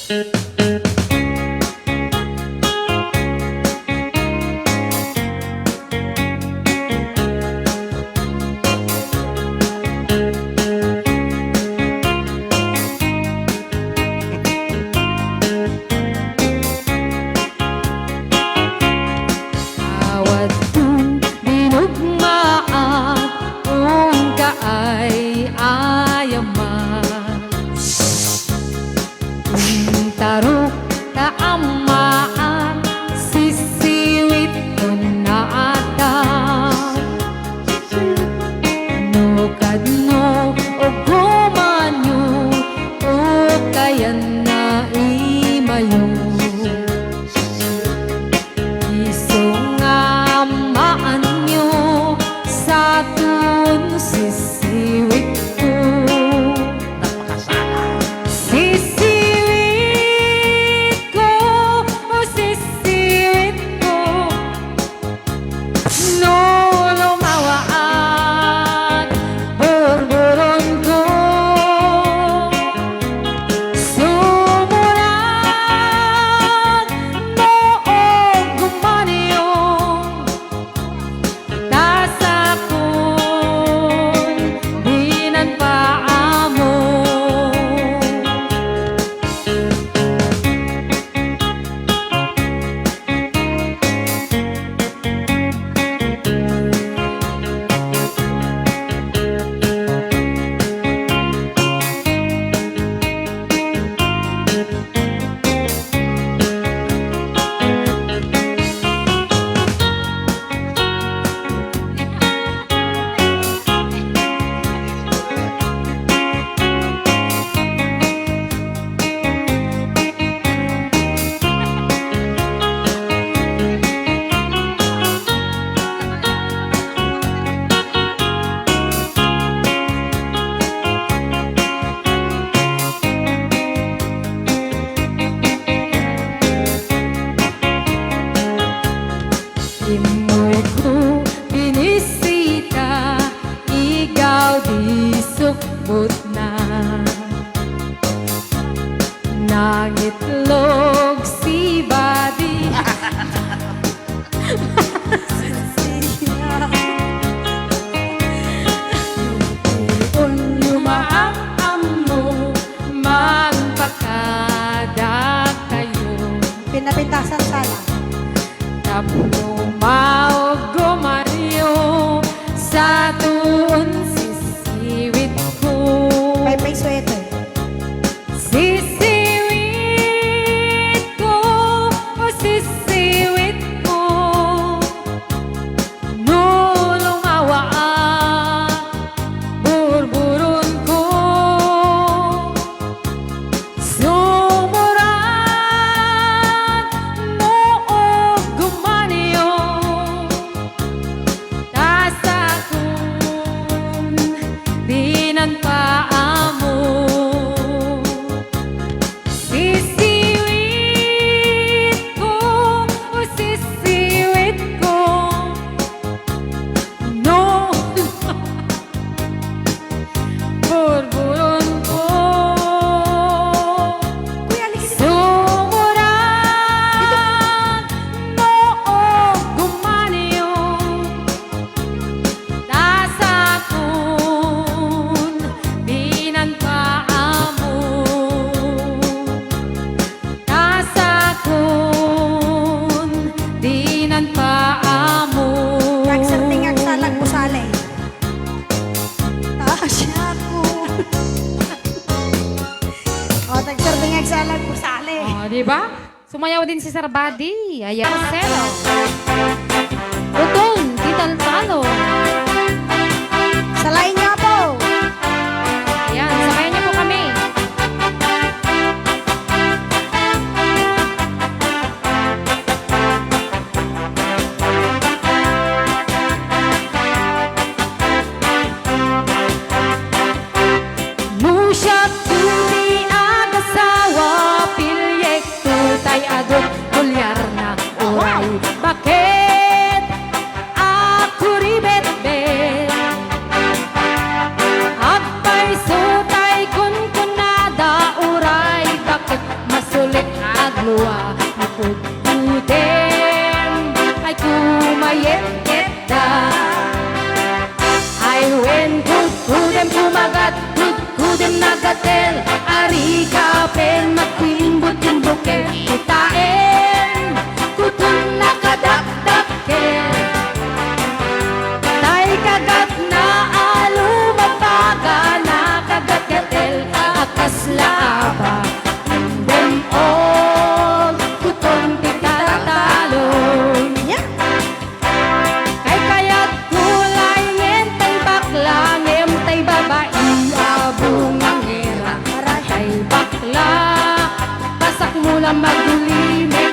Bawat kong dinugmaan kung kaay ayaman, kung tarok kaamaan sisiwit ko na ata, no kadno o gumanyo o kaya na imayo. Isong amaan nyo sa tun sisiwit ko. Sisiwit ko, o sisiwit ko, no lumawaan burburon ko. Sumulan noong gumaniyong tasakon dinan paamo. Imoy ko binisita, ikaw di sukbot na. Nangitlog si Buddy. Unyumaang mo, magpakada kayo. Pinapintasan sala. Tapno maog gumanyo sa tuon sisiwit ko. May sweater. Sisiwit ko, o sisiwit ko, no lumawaan burburon ko. Sumuran noong gumaniyong tasakon dinan paamo. Sisiwit ko, o sisiwit ko, no burburon ko. Kuya, ligid. Sumuran noong gumaniyong tasakon dinan paamo. Tasakon dinan paamo. Nagsantingag sa lagpusali. Siya ko. O, nagsantingag sa lagpusali. Oh, di ba? Sumayaw din si Sir Buddy. Ayan, Marcelo. Utong, Tita Talo. Salain niya po. Ayan, sabayan niyo po kami. Musyap tuti agasawa, pilyek tutay adot, kulyar na uray. Bakit ako ribet-bet? ken itaen kutun nakadakdaken tay kagat na alumapaga nakagagatel akas laaba demon kutun titatalon Yeah. kay kayat kulay ngentay bakla ngentay babae abong angera tay bakla pasak mula magulime